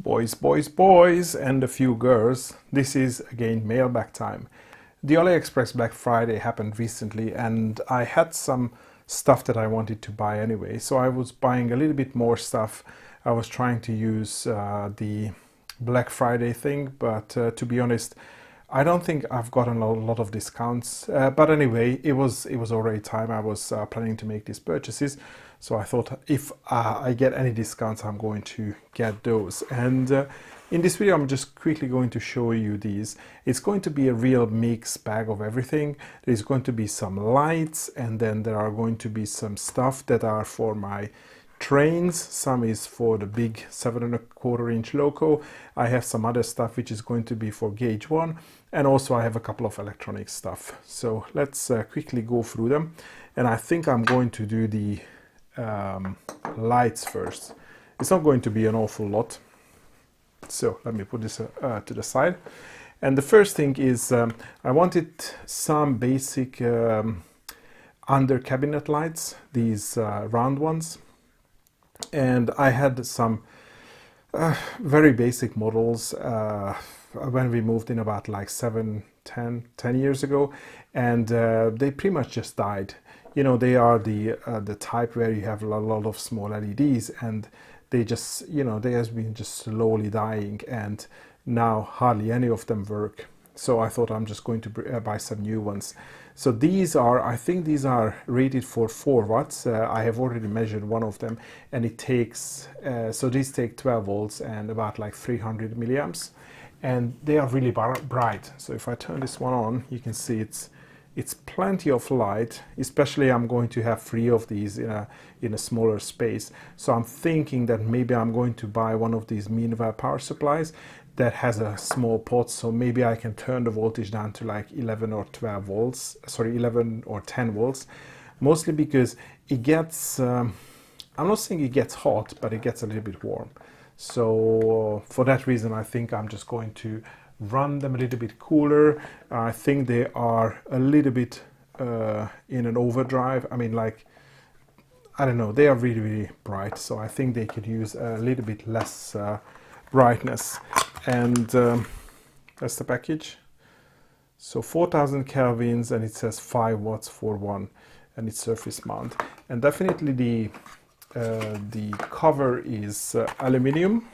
Boys, and a few girls. This is again mailbag time. The Aliexpress Black Friday happened recently, and I had some stuff that I wanted to buy anyway. So I was buying a little bit more stuff. I was trying to use the Black Friday thing, but to be honest, I don't think I've gotten a lot of discounts. But anyway, it was already time. I was planning to make these purchases, so I thought if I get any discounts, I'm going to get those. And in this video, I'm just quickly going to show you these. It's going to be a real mixed bag of everything. There's going to be some lights, and then there are going to be some stuff that are for my trains. Some is for the big 7.25-inch loco. I have some other stuff which is going to be for gauge 1, and also I have a couple of electronic stuff. So let's quickly go through them, and I think I'm going to do the lights first. It's not going to be an awful lot, so let me put this to the side. And the first thing is I wanted some basic under cabinet lights, these round ones. And I had some very basic models when we moved in about like 10 years ago, and they pretty much just died. You know, they are the type where you have a lot of small LEDs, and they just, you know, they has been just slowly dying, and now hardly any of them work. So I thought I'm just going to buy some new ones. So these are, I think these are rated for 4 watts. I have already measured one of them, and it takes, so these take 12 volts and about like 300 milliamps. And they are really bright. So if I turn this one on, you can see it's plenty of light, especially I'm going to have 3 of these in a smaller space. So I'm thinking that maybe I'm going to buy one of these meanwhile power supplies that has a small pot, so maybe I can turn the voltage down to like 11 or 12 volts, sorry, 11 or 10 volts, mostly because it gets, I'm not saying it gets hot, but it gets a little bit warm. So for that reason, I think I'm just going to run them a little bit cooler. I think they are a little bit in an overdrive. I mean, like, I don't know, they are really, really bright, so I think they could use a little bit less brightness. And that's the package. So 4000 kelvins, and it says 5 watts for one, and it's surface mount. And definitely the cover is aluminium.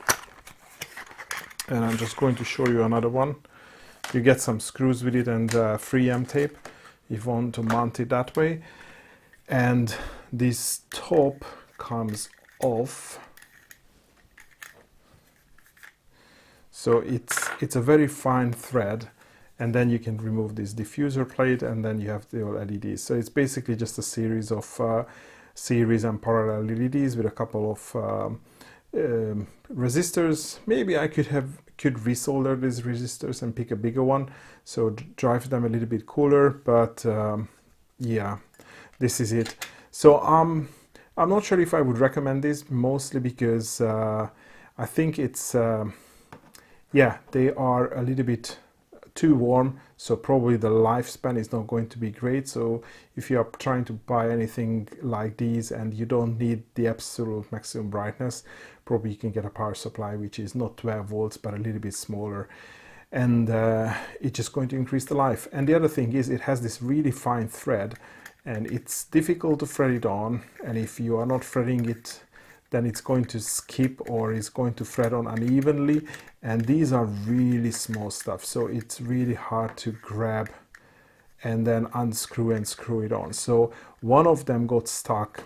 And I'm just going to show you another one. You get some screws with it and 3M tape if you want to mount it that way. And this top comes off. So it's a very fine thread, and then you can remove this diffuser plate, and then you have the LEDs. So it's basically just a series of series and parallel LEDs with a couple of resistors. Maybe I could resolder these resistors and pick a bigger one, so drive them a little bit cooler. But yeah, this is it. So I'm not sure if I would recommend this, mostly because I think it's yeah, they are a little bit too warm, so probably the lifespan is not going to be great. So if you are trying to buy anything like these and you don't need the absolute maximum brightness, probably you can get a power supply which is not 12 volts but a little bit smaller, and it's just going to increase the life. And the other thing is it has this really fine thread, and it's difficult to thread it on, and if you are not threading it, then it's going to skip or it's going to thread on unevenly. And these are really small stuff, so it's really hard to grab and then unscrew and screw it on. So one of them got stuck,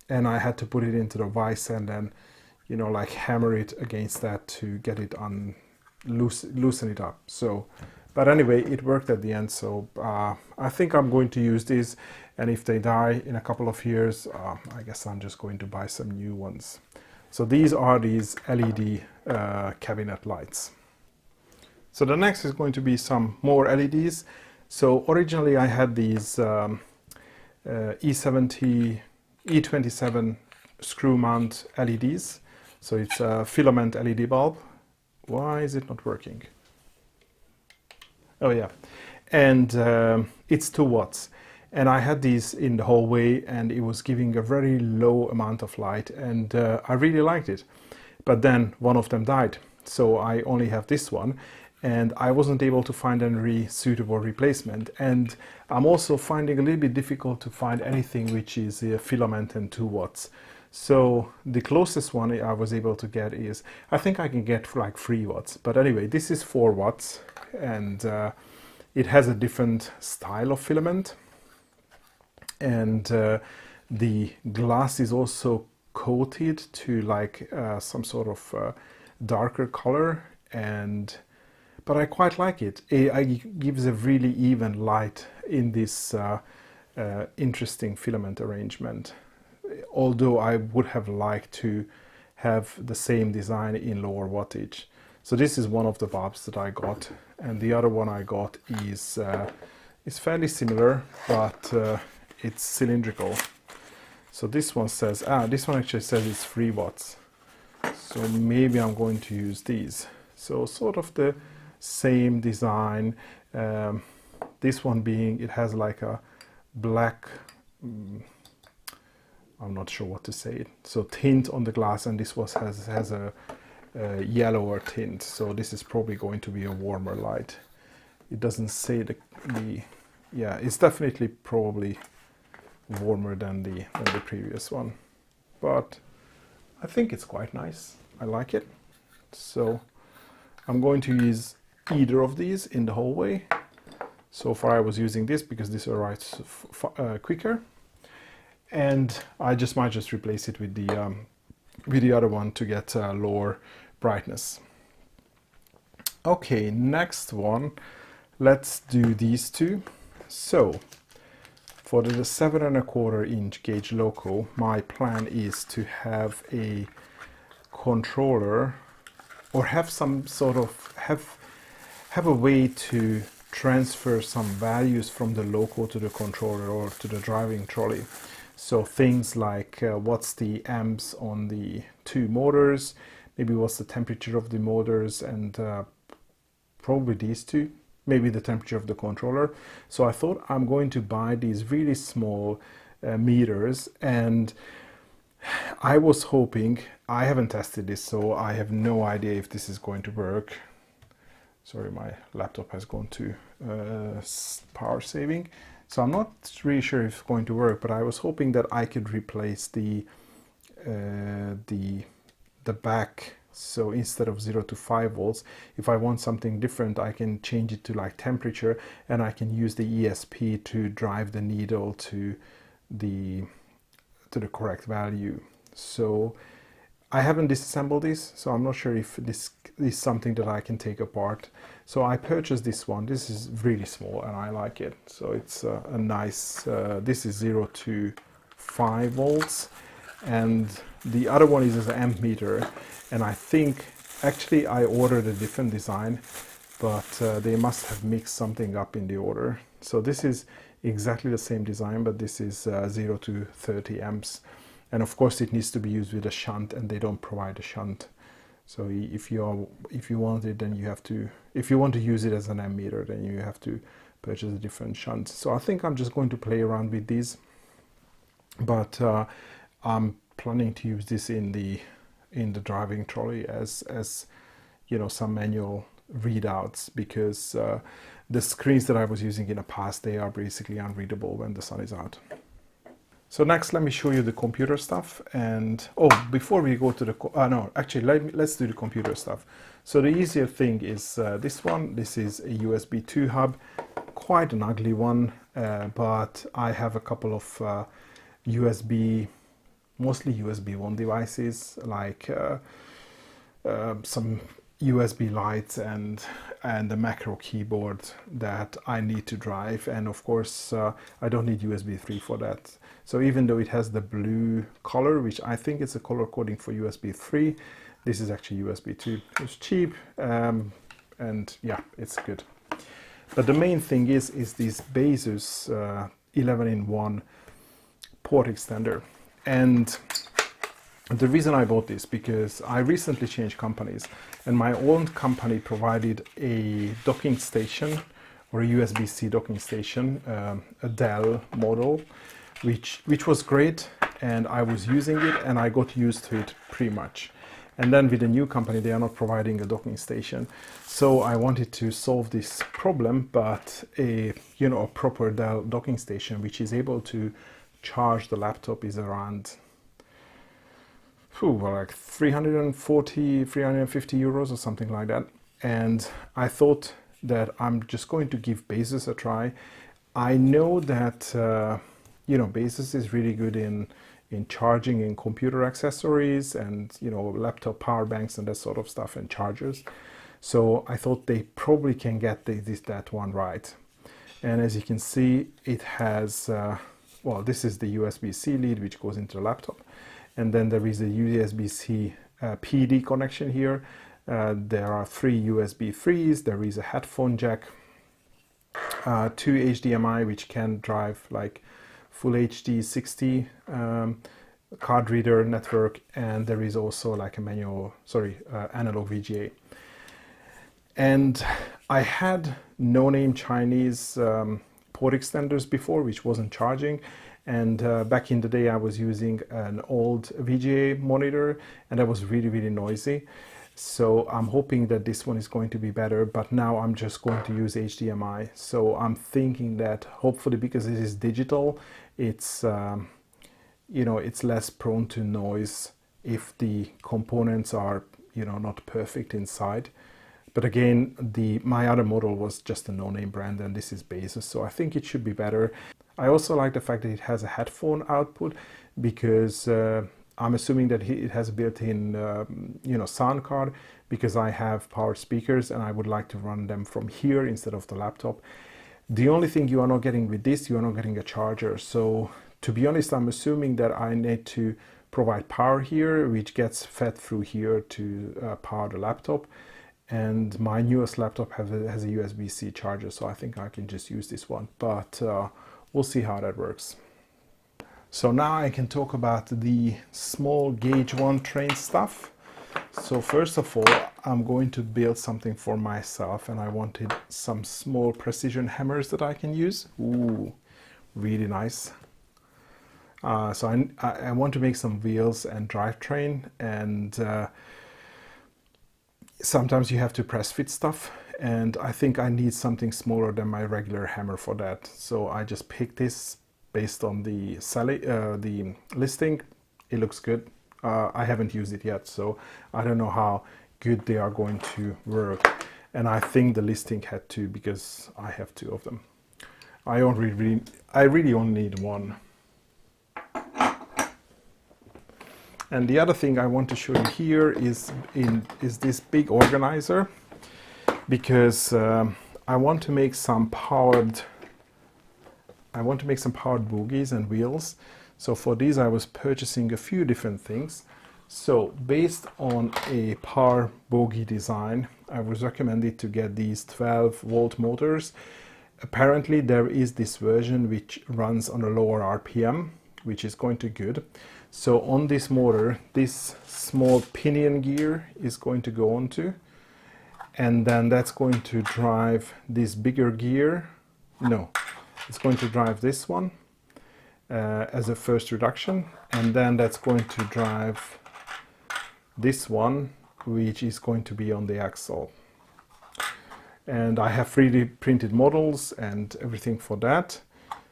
and I had to put it into the vise and then, you know, like hammer it against that to get it loosen it up. So, but anyway, it worked at the end. So I think I'm going to use these, and if they die in a couple of years, I guess I'm just going to buy some new ones. So these are these LED cabinet lights. So the next is going to be some more LEDs. So originally I had these E27 screw mount LEDs. So it's a filament LED bulb. Why is it not working? Oh yeah, and it's 2 watts. And I had these in the hallway, and it was giving a very low amount of light, and I really liked it. But then one of them died. so I only have this one, and I wasn't able to find any suitable replacement. And I'm also finding a little bit difficult to find anything which is a filament and 2 watts. So the closest one I was able to get is, I think I can get like 3 watts. But anyway, this is 4 watts, and it has a different style of filament. And the glass is also coated to like some sort of darker color, but I quite like it. It gives a really even light in this interesting filament arrangement. Although I would have liked to have the same design in lower wattage. So this is one of the bulbs that I got, and the other one I got is fairly similar, but it's cylindrical. So this one says, this one actually says it's 3 watts. So maybe I'm going to use these. So sort of the same design. This one being, it has like a black, I'm not sure what to say. So tint on the glass, and this was has a yellower tint. So this is probably going to be a warmer light. It doesn't say the yeah, it's definitely probably warmer than the previous one, but I think it's quite nice. I like it. So I'm going to use either of these in the hallway. So far I was using this because this arrives quicker, and I might just replace it with the other one to get lower brightness. Okay, next one, let's do these two. So for the 7¼ inch gauge loco, my plan is to have a controller, or have some sort of have a way to transfer some values from the loco to the controller or to the driving trolley. So things like what's the amps on the 2 motors, maybe what's the temperature of the motors, and probably these two, maybe the temperature of the controller. So I thought I'm going to buy these really small meters, and I was hoping, I haven't tested this, so I have no idea if this is going to work. Sorry, my laptop has gone to power saving. So I'm not really sure if it's going to work, but I was hoping that I could replace the back. So instead of 0 to 5 volts, if I want something different, I can change it to like temperature, and I can use the ESP to drive the needle to the correct value. So I haven't disassembled this, so I'm not sure if this is something that I can take apart. So I purchased this one. This is really small and I like it. So it's a nice, this is 0 to 5 volts. And the other one is an amp meter. And I think, actually I ordered a different design, but they must have mixed something up in the order. So this is exactly the same design, but this is 0 to 30 amps. And of course it needs to be used with a shunt, and they don't provide a shunt. So if you want it, then you have to, if you want to use it as an ammeter, then you have to purchase a different shunt. So I think I'm just going to play around with these, but I'm planning to use this in the driving trolley as you know, some manual readouts, because the screens that I was using in the past, they are basically unreadable when the sun is out. So next, let me show you the computer stuff. And before we go to the no, actually let's do the computer stuff. So the easier thing is this one. This is a USB 2 hub, quite an ugly one, but I have a couple of mostly USB 1 devices, like some USB lights and the macro keyboard that I need to drive, and of course I don't need USB 3 for that. So even though it has the blue color, which I think it's a color coding for USB 3, this is actually USB 2. It's cheap, and yeah, it's good. But the main thing is this Beasus 11-in-1 port extender. And the reason I bought this, because I recently changed companies, and my old company provided a docking station, or a USB-C docking station, a Dell model, which was great, and I was using it and I got used to it pretty much. And then with the new company, they are not providing a docking station. So I wanted to solve this problem, but a proper Dell docking station which is able to charge the laptop is around like 340, 350 euros or something like that. And I thought that I'm just going to give Beasus a try. I know that Beasus is really good in charging in computer accessories and laptop power banks and that sort of stuff and chargers. So I thought they probably can get that one right. And as you can see, it has well, this is the USB-C lead which goes into the laptop, and then there is a USB-C PD connection here. There are 3 USB 3s, there is a headphone jack, 2 HDMI which can drive like full HD 60 card reader network, and there is also like a analog VGA. And I had no-name Chinese port extenders before, which wasn't charging. And back in the day, I was using an old VGA monitor, and that was really, really noisy. So I'm hoping that this one is going to be better, but now I'm just going to use HDMI. So I'm thinking that hopefully, because it is digital, it's it's less prone to noise if the components are not perfect inside. But again, my other model was just a no-name brand, and this is Beasus, so I think it should be better. I also like the fact that it has a headphone output, because I'm assuming that it has a built-in sound card, because I have powered speakers and I would like to run them from here instead of the laptop. The only thing you are not getting with this, you are not getting a charger. So to be honest, I'm assuming that I need to provide power here, which gets fed through here to power the laptop. And my newest laptop has a USB-C charger, so I think I can just use this one, but we'll see how that works. So now I can talk about the small gauge 1 train stuff. So first of all, I'm going to build something for myself, and I wanted some small precision hammers that I can use. Ooh, really nice. So I want to make some wheels and drivetrain, and sometimes you have to press fit stuff, and I think I need something smaller than my regular hammer for that. So I just picked this based on the listing. It looks good. I haven't used it yet, so I don't know how good they are going to work. And I think the listing had 2 because I have 2 of them. I really only need 1. And the other thing I want to show you here is this big organizer, because I want to make some powered bogies and wheels. So for these I was purchasing a few different things. So based on a power bogie design, I was recommended to get these 12-volt motors. Apparently there is this version which runs on a lower RPM, which is going to be good. So on this motor, this small pinion gear is going to go onto, and then that's going to drive this bigger gear. No, it's going to drive this one as a first reduction, and then that's going to drive this one, which is going to be on the axle. And I have 3D printed models and everything for that.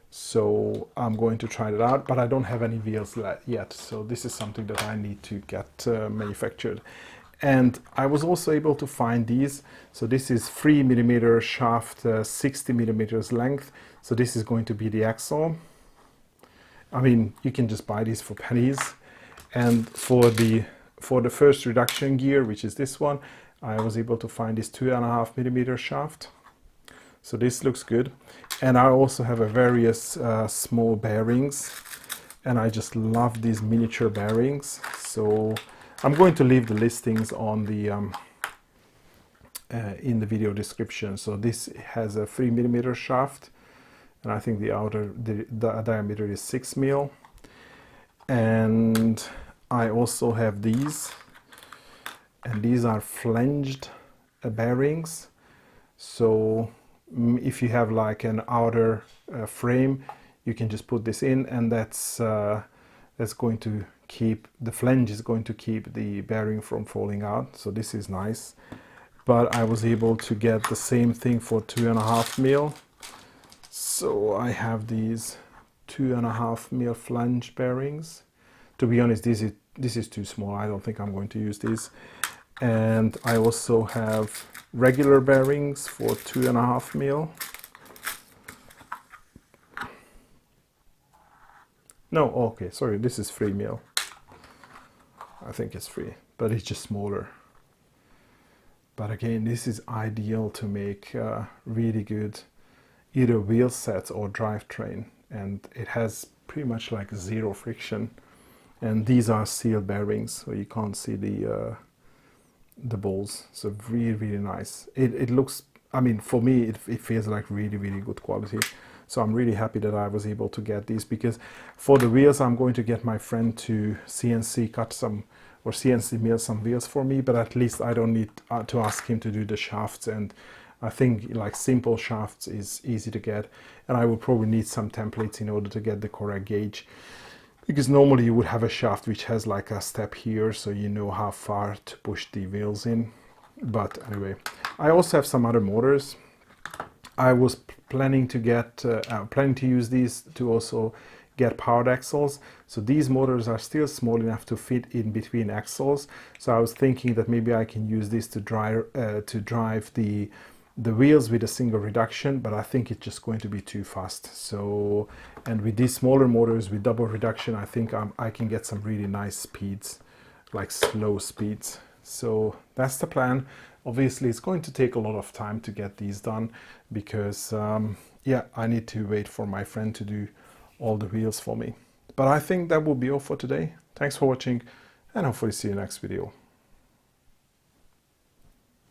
So I'm going to try that out, but I don't have any wheels yet. So this is something that I need to get manufactured. And I was also able to find these. So this is 3mm shaft, 60mm length. So this is going to be the axle. I mean, you can just buy these for pennies. And for the first reduction gear, which is this one, I was able to find this 2.5mm shaft. So this looks good. And I also have a various small bearings, and I just love these miniature bearings. So I'm going to leave the listings on the in the video description. So this has a 3mm shaft, and I think the diameter is 6 mil. And I also have these, and these are flanged bearings. So if you have like an outer frame, you can just put this in, and that's going to keep the flange is going to keep the bearing from falling out, so this is nice. But I was able to get the same thing for 2.5 mil. So I have these 2.5 mil flange bearings. To be honest, this is too small. I don't think I'm going to use these. And I also have regular bearings for 2.5 mil. No, okay, sorry, this is 3 mil. I think it's 3, but it's just smaller. But again, this is ideal to make really good either wheel sets or drivetrain, and it has pretty much like zero friction. And these are sealed bearings, so you can't see the balls. So really nice. It looks, I mean, for me it feels like really good quality. So I'm really happy that I was able to get these, because for the wheels I'm going to get my friend to CNC cut some or CNC mill some wheels for me, but at least I don't need to ask him to do the shafts. And I think like simple shafts is easy to get, and I will probably need some templates in order to get the correct gauge, because normally you would have a shaft which has like a step here, so you know how far to push the wheels in. But anyway, I also have some other motors. I was planning to get planning to use these to also get powered axles. So these motors are still small enough to fit in between axles. So I was thinking that maybe I can use this to drive the wheels with a single reduction, but I think it's just going to be too fast. So, and with these smaller motors with double reduction, I think I can get some really nice speeds, like slow speeds. So that's the plan. Obviously, it's going to take a lot of time to get these done, because yeah, I need to wait for my friend to do all the wheels for me. But I think that will be all for today. Thanks for watching, and hopefully see you next video.